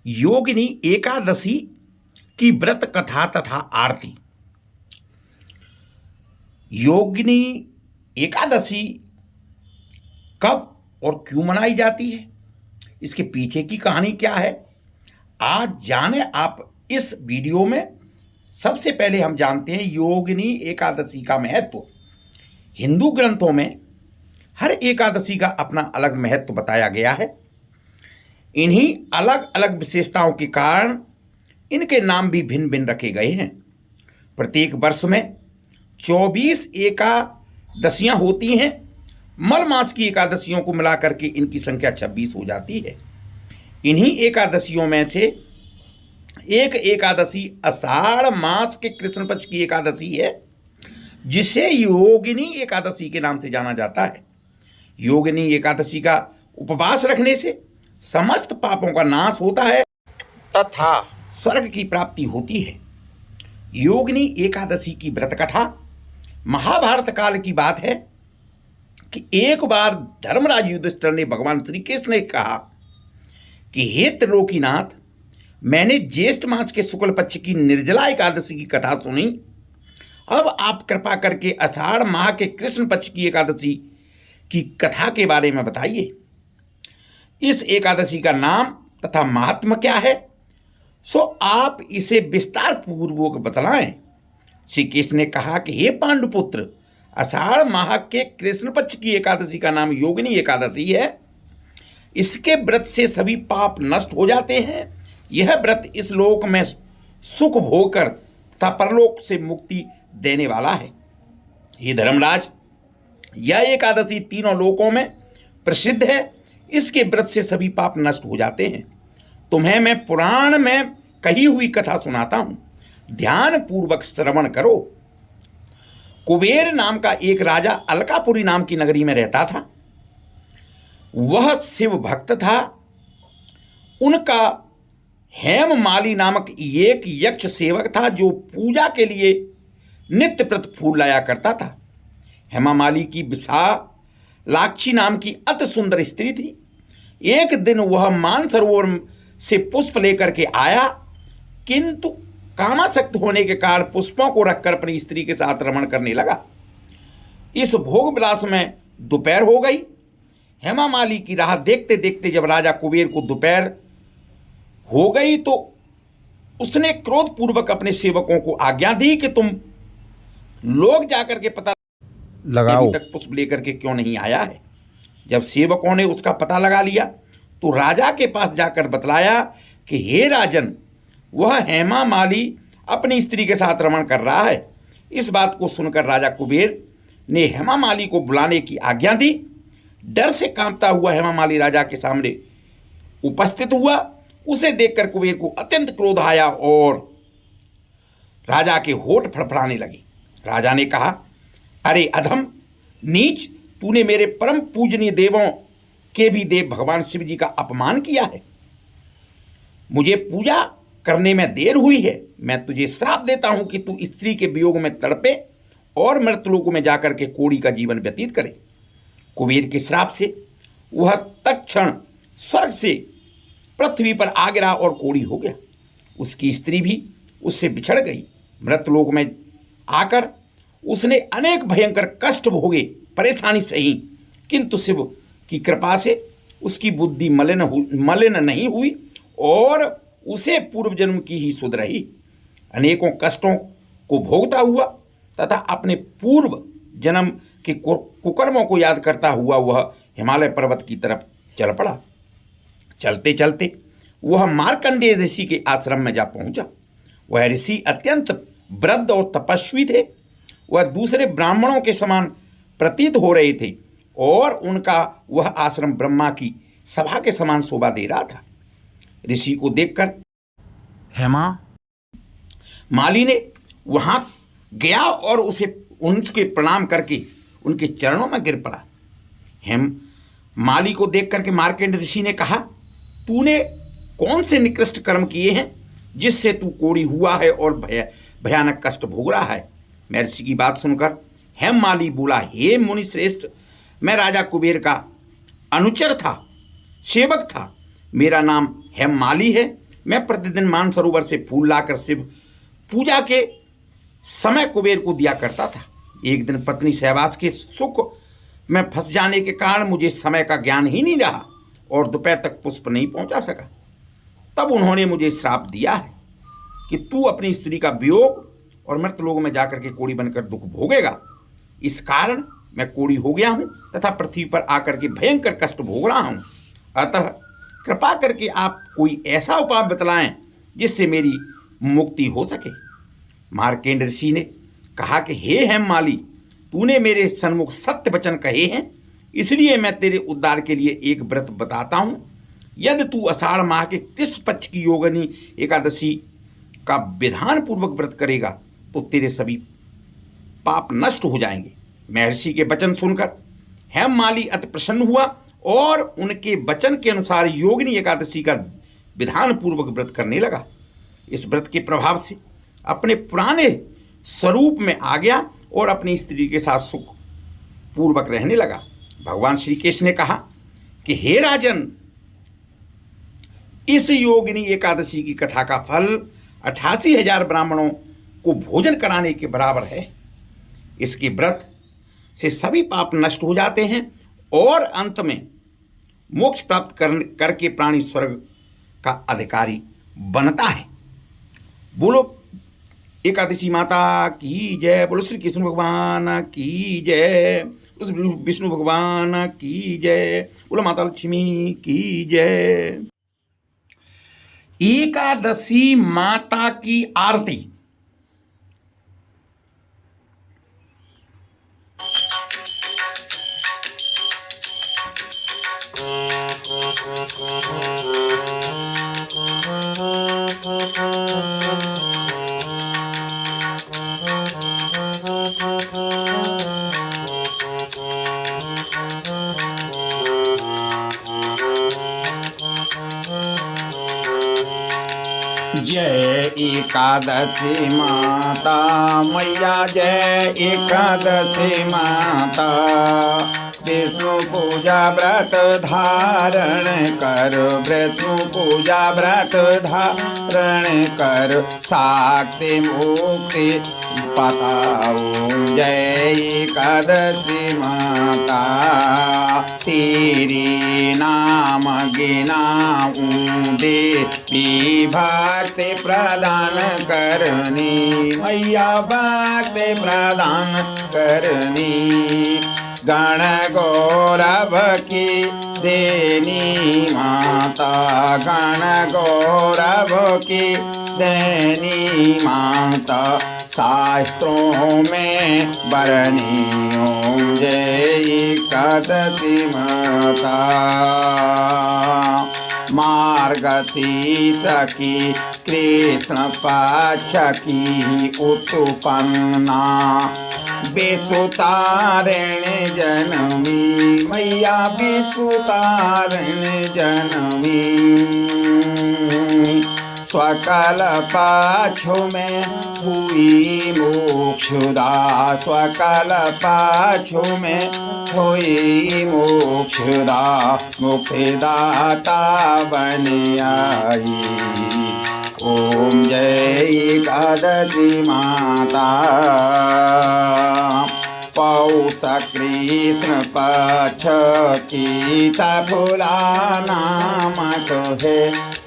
योगिनी एकादशी की व्रत कथा तथा आरती। योगिनी एकादशी कब और क्यों मनाई जाती है, इसके पीछे की कहानी क्या है, आज जाने आप इस वीडियो में। सबसे पहले हम जानते हैं योगिनी एकादशी का महत्व। हिंदू ग्रंथों में हर एकादशी का अपना अलग महत्व बताया गया है। इन्हीं अलग अलग विशेषताओं के कारण इनके नाम भी भिन्न भिन्न रखे गए हैं। प्रत्येक वर्ष में 24 एकादशियां होती हैं। मल मास की एकादशियों को मिलाकर के इनकी संख्या 26 हो जाती है। इन्हीं एकादशियों में से एक एकादशी आषाढ़ मास के कृष्ण पक्ष की एकादशी है, जिसे योगिनी एकादशी के नाम से जाना जाता है। योगिनी एकादशी का उपवास रखने से समस्त पापों का नाश होता है तथा स्वर्ग की प्राप्ति होती है। योगिनी एकादशी की व्रत कथा महाभारत काल की बात है कि एक बार धर्मराज युधिष्ठिर ने भगवान श्री कृष्ण ने कहा कि हे त्रिलोकीनाथ, मैंने ज्येष्ठ मास के शुक्ल पक्ष की निर्जला एकादशी की कथा सुनी। अब आप कृपा करके आषाढ़ माह के कृष्ण पक्ष की एकादशी की कथा के बारे में बताइए। इस एकादशी का नाम तथा महात्म्य क्या है, सो आप इसे विस्तार पूर्वक बतलाएं। श्री कृष्ण ने कहा कि हे पांडुपुत्र, आषाढ़ माह के कृष्ण पक्ष की एकादशी का नाम योगिनी एकादशी है। इसके व्रत से सभी पाप नष्ट हो जाते हैं। यह व्रत इस लोक में सुख भोग कर तथा परलोक से मुक्ति देने वाला है। हे धर्मराज, यह एकादशी तीनों लोकों में प्रसिद्ध है। इसके व्रत से सभी पाप नष्ट हो जाते हैं। तुम्हें मैं पुराण में कही हुई कथा सुनाता हूं, ध्यान पूर्वक श्रवण करो। कुबेर नाम का एक राजा अलकापुरी नाम की नगरी में रहता था। वह शिव भक्त था। उनका हेममाली नामक एक यक्ष सेवक था जो पूजा के लिए नित्य प्रति फूल लाया करता था। हेमामाली की विशालाक्षी नाम की अति सुंदर स्त्री थी। एक दिन वह मानसरोवर से पुष्प लेकर के आया, किंतु कामासक्त होने के कारण पुष्पों को रखकर अपनी स्त्री के साथ रमण करने लगा। इस भोग विलास में दोपहर हो गई। हेमामाली की राह देखते देखते जब राजा कुबेर को दोपहर हो गई तो उसने क्रोधपूर्वक अपने सेवकों को आज्ञा दी कि तुम लोग जाकर के पता लगाओ अभी तक पुष्प लेकर के क्यों नहीं आया है। जब सेवकों ने उसका पता लगा लिया तो राजा के पास जाकर बतलाया कि हे राजन, वह हेमामाली अपनी स्त्री के साथ रमण कर रहा है। इस बात को सुनकर राजा कुबेर ने हेमामाली को बुलाने की आज्ञा दी। डर से कांपता हुआ हेमामाली राजा के सामने उपस्थित हुआ। उसे देखकर कुबेर को अत्यंत क्रोध आया और राजा के होठ फड़फड़ाने लगे। राजा ने कहा, अरे अधम नीच, तूने मेरे परम पूजनीय देवों के भी देव भगवान शिव जी का अपमान किया है। मुझे पूजा करने में देर हुई है। मैं तुझे श्राप देता हूं कि तू स्त्री के वियोग में तड़पे और मृतलोक में जाकर के कोढ़ी का जीवन व्यतीत करे। कुबेर के श्राप से वह तत्क्षण स्वर्ग से पृथ्वी पर आ गिरा और कोढ़ी हो गया। उसकी स्त्री भी उससे बिछड़ गई। मृतलोक में आकर उसने अनेक भयंकर कष्ट भोगे, परेशानी सही, किंतु शिव की कृपा से उसकी बुद्धि मलिन नहीं हुई और उसे पूर्व जन्म की ही सुध रही। अनेकों कष्टों को भोगता हुआ तथा अपने पूर्व जन्म के कुकर्मों को याद करता हुआ वह हिमालय पर्वत की तरफ चल पड़ा। चलते चलते वह मार्कंडेय ऋषि के आश्रम में जा पहुंचा। वह ऋषि अत्यंत वृद्ध और तपस्वी थे। वह दूसरे ब्राह्मणों के समान प्रतीत हो रहे थे और उनका वह आश्रम ब्रह्मा की सभा के समान शोभा दे रहा था। ऋषि को देखकर हेमा माली ने वहां गया और उनके प्रणाम करके उनके चरणों में गिर पड़ा। हेम माली को देख करके मार्कंडेय ऋषि ने कहा, तूने कौन से निकृष्ट कर्म किए हैं जिससे तू कोढ़ी हुआ है और भयानक कष्ट भोग रहा है। महर्षि की बात सुनकर हेममाली बोला, हे मुनि श्रेष्ठ, मैं राजा कुबेर का अनुचर था, सेवक था। मेरा नाम हेममाली है मैं प्रतिदिन मानसरोवर से फूल लाकर शिव पूजा के समय कुबेर को दिया करता था। एक दिन पत्नी सहवास के सुख में फंस जाने के कारण मुझे समय का ज्ञान ही नहीं रहा और दोपहर तक पुष्प नहीं पहुंचा सका। तब उन्होंने मुझे श्राप दिया है कि तू अपनी स्त्री का वियोग और मृतलोक में जाकर के कोढ़ी बनकर दुख भोगेगा। इस कारण मैं कोढ़ी हो गया हूं तथा पृथ्वी पर आकर के भयंकर कष्ट भोग रहा हूं। अतः कृपा करके आप कोई ऐसा उपाय बतलाएं जिससे मेरी मुक्ति हो सके। मार्केंड ऋषि ने कहा कि हे हेममाली, तूने मेरे सन्मुख सत्य वचन कहे हैं, इसलिए मैं तेरे उद्धार के लिए एक व्रत बताता हूं। यदि तू आषाढ़ माह के कृष्ण पक्ष की योगिनी एकादशी का विधान पूर्वक व्रत करेगा तो तेरे सभी पाप नष्ट हो जाएंगे। महर्षि के वचन सुनकर हेममाली अति प्रसन्न हुआ और उनके वचन के अनुसार योगिनी एकादशी का विधान पूर्वक व्रत करने लगा। इस व्रत के प्रभाव से अपने पुराने स्वरूप में आ गया और अपनी स्त्री के साथ सुख पूर्वक रहने लगा। भगवान श्री कृष्ण ने कहा कि हे राजन, इस योगिनी एकादशी की कथा का फल 88,000 ब्राह्मणों को भोजन कराने के बराबर है। इसके व्रत से सभी पाप नष्ट हो जाते हैं और अंत में मोक्ष प्राप्त करके प्राणी स्वर्ग का अधिकारी बनता है। बोलो एकादशी माता की जय, बोलो श्री कृष्ण भगवान की जय, विष्णु भगवान की जय, बोलो माता लक्ष्मी की जय। एकादशी माता की आरती। जय एकादशी माता मैया, जय एकादशी माता। विष्णु पूजा व्रत धारण कर, विष्णु पूजा व्रत धारण कर, शाक्ति मुक्ति बताओ। जय एकादशी माता, तेरी नाम गिनाऊं देवी भक्ति प्रदान करनी, मैया भक्ति प्रदान करनी। गण गौरव की देनी माता, गण गौरव की देनी माता। शास्त्रों में बरनियों जय एकादशी माता। मार्गशीर्ष की कृष्ण पक्ष की उत्पन्ना, बेसुतारण जनमी, मैया बेसुतारण जनमी। स्वकल पाछो में हुई मोक्षदा, स्वकल पाछो में हुई मोक्षदा, मुक्तिदाता बन आई। ओम जय एकादशी माता। पौष कृष्ण पक्ष की सफला नाम तो है,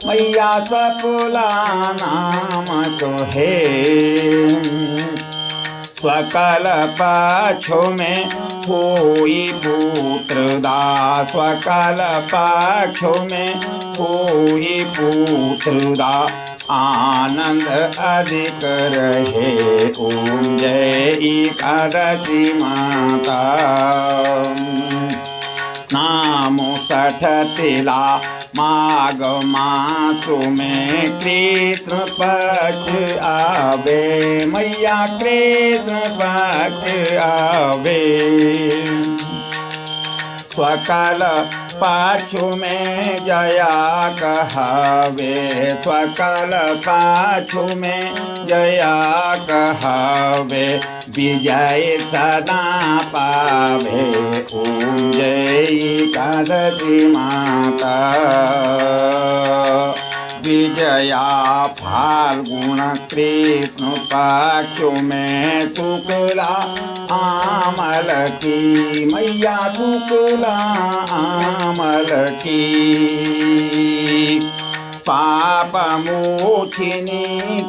मैया सफला नाम तो है। स्वकल पाछो में हुई पुत्रदा, स्वकल पाछो में हुई पुत्रदा, आनंद अधिक रहे। ओम जय एकादशी माता। नामो सठ तिला माघ मासो में कृष्ण पक्ष आवे, मैया कृष्ण पक्ष आवे। स्वकल पाछो में जया कहावे, स्वकल पाछो में जया कहावे, विजय सदा पावे। ओम जय एकादशी माता। विजया फाल्गुन कृष्ण पक्ष में शुक्ला आमल की मैया शुक्ला आमल की पाप मोचिनी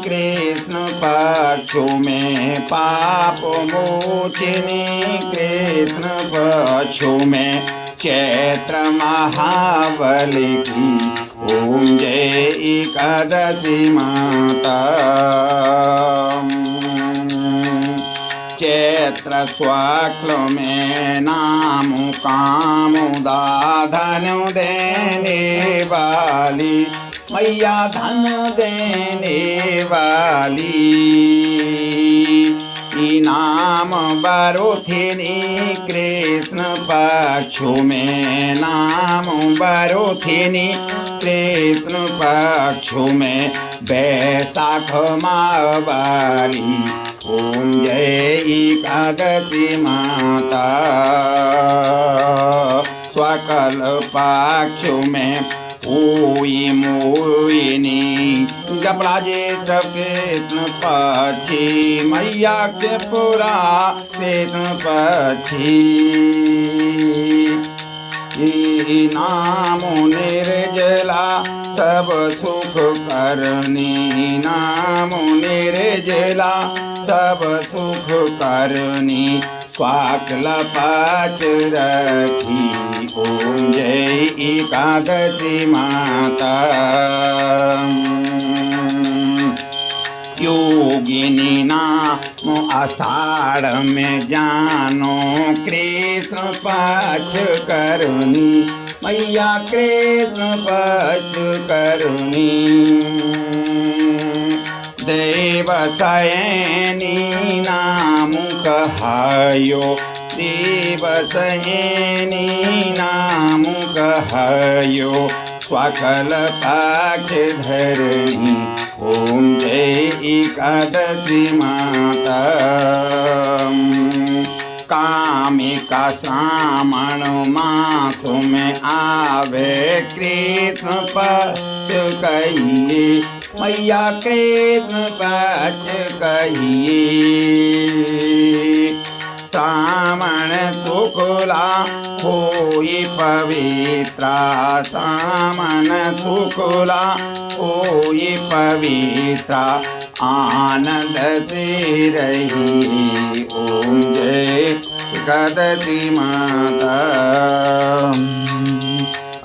कृष्ण पक्ष में पाप मोचिनी कृष्ण पक्ष में चैत्र महाबली की ओम जय एकादशी माता चैत्र शुक्ल में नाम कामुदा धन देने वाली मैया धन देने वाली इनाम बरोथिनी कृष्ण पक्ष में नाम बरोथिनी कृष्ण पक्ष में बैसाख मावाली ओम जय एकादशी माता सकल पक्ष में ओई मोहिनी जपराजे कृष्ण पक्षी मैया के पुरा कृष्ण पक्षी नाम निर्जला सब सुख करनी नाम निर्जला सब सुख करनी स्वाकल पाच रखी ओम जय एकादशी माता योगिनी नाम आषाढ़ में जानो कृष्ण पक्ष करुणी मैया कृष्ण पक्ष करुणी देवशयनी नाम कहायो देवशयनी नाम कहायो सकल पक्ष धरणी ओम जय एकादशी माता कामिका श्रावण मास में आवे कृष्ण पक्ष कहिए मैया कृष्ण पक्ष कहिए श्रावण शुक्ला होई पवित्रा श्रावण शुक्ला होई पवित्रा आनंद से रही ओम जय एकादशी माता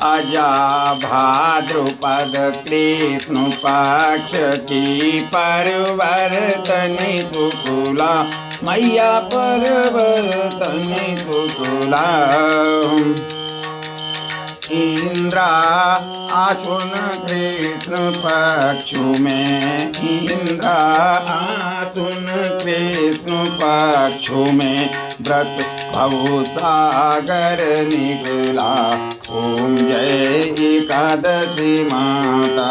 अजा भाद्रपद कृष्ण पक्ष की परवर्तनी शुक्ला मैया परवर्तनी शुक्ला इंद्रा आसुन कृष्ण पक्ष में इंद्रा आसुन कृष्ण पक्ष में व्रत भव सागर निकला ओम जय एकादशी माता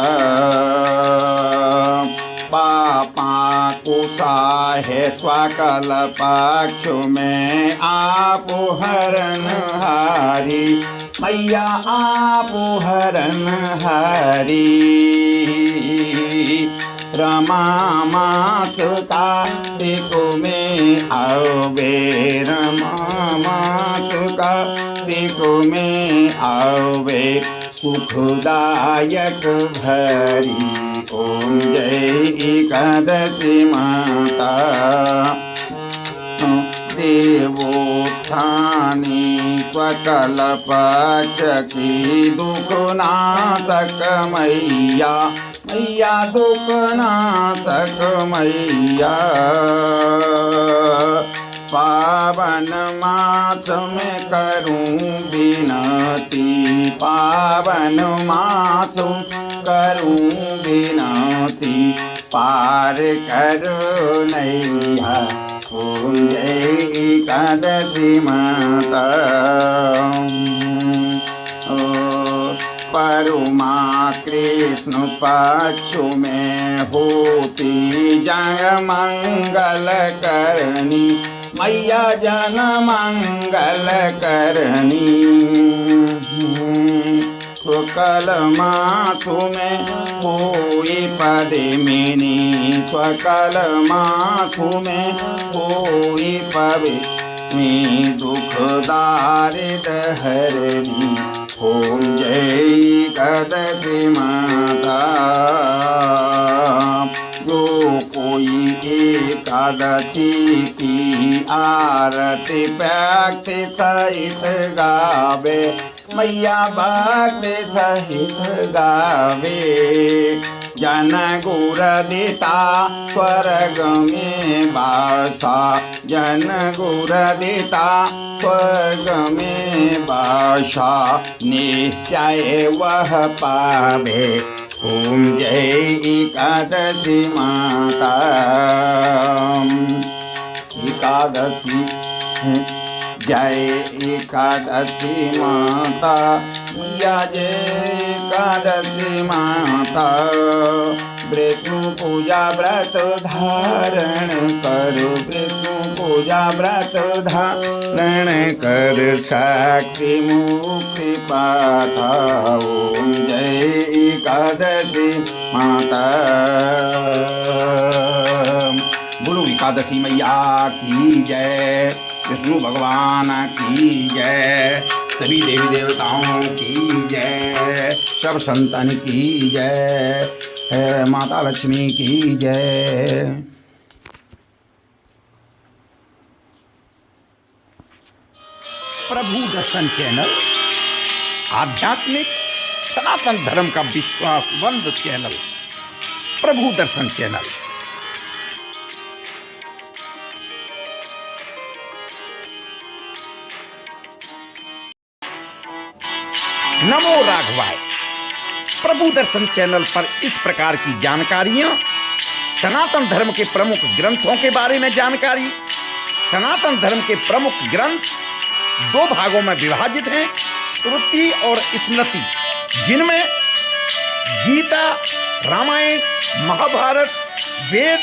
पापा कुसाहे स्वकल पक्ष में आप हरण हारी मैया आप हरण हारी रमा मास कार्तिक में आवे रमा मास कार्तिक में आवे सुखदायक भरी ओम जय एकादशी माता देवोत्थानी सकल पक्ष की दुख नाशक मैया मैया दुख नाशक मैया पावन मास में करूं विनती पावन मास करूं विनती पार करो नैया ओम जय एकादशी माता परमा कृष्ण पक्ष में होती जय मंगल करनी मैया जन मंगल करनी सुख सकल मासु में होई पद्मिनी, सकल मासु में होई पद्मिनी, दुख दारिद हरणी ओम जय एकादशी माता। जो कोई एकादशी की आरती भक्ति सहित गावे, मैया भक्ति सहित गावे, जन गुर देता स्वर्ग में बासा, जन गुर देता स्वर्ग में बासा, निश्चय वह पावे। ओम जय एकादशी माता। एकादशी जय एकादशी माता, मैया जय एकादशी माता। विष्णु पूजा व्रत धारण करो, विष्णु पूजा व्रत धारण कर, शक्ति मुक्ति पाता। ओम जय एकादशी माता। बोलो एकादशी मैया की जय, विष्णु भगवान की जय, सभी देवी देवताओं की जय, सब संतान की जय, माता लक्ष्मी की जय। प्रभु दर्शन चैनल आध्यात्मिक सनातन धर्म का विश्वासवंत चैनल, प्रभु दर्शन चैनल। नमो राघवाय। प्रभु दर्शन चैनल पर इस प्रकार की जानकारियां, सनातन धर्म के प्रमुख ग्रंथों के बारे में जानकारी। सनातन धर्म के प्रमुख ग्रंथ दो भागों में विभाजित हैं, श्रुति और स्मृति, जिनमें गीता, रामायण, महाभारत, वेद,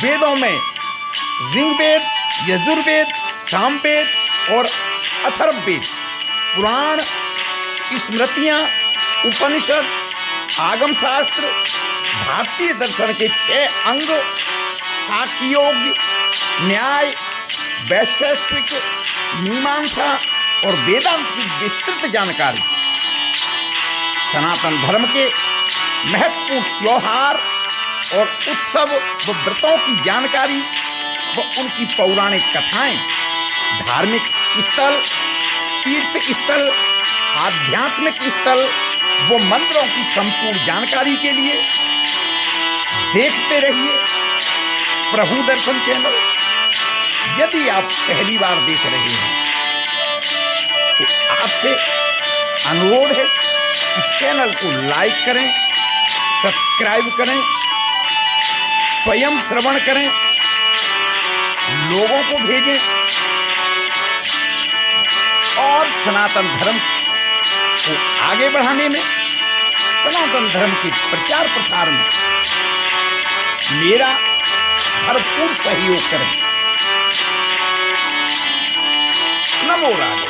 वेदों में ऋग्वेद, यजुर्वेद, सामवेद और अथर्ववेद, पुराण, स्मृतियाँ, उपनिषद, आगम शास्त्र, भारतीय दर्शन के 6 अंग, साख्ययोग, न्याय, वैशेषिक, मीमांसा और वेदांत की विस्तृत जानकारी। सनातन धर्म के महत्वपूर्ण त्योहार और उत्सव व व्रतों की जानकारी व उनकी पौराणिक कथाएं, धार्मिक स्थल, तीर्थ स्थल, आध्यात्मिक स्थल व मंत्रों की संपूर्ण जानकारी के लिए देखते रहिए प्रभु दर्शन चैनल। यदि आप पहली बार देख रहे हैं तो आपसे अनुरोध है कि चैनल को लाइक करें, सब्सक्राइब करें, स्वयं श्रवण करें, लोगों को भेजें और सनातन धर्म को आगे बढ़ाने में, सनातन धर्म के प्रचार प्रसार में मेरा भरपूर सहयोग करें। नमो राघवाय।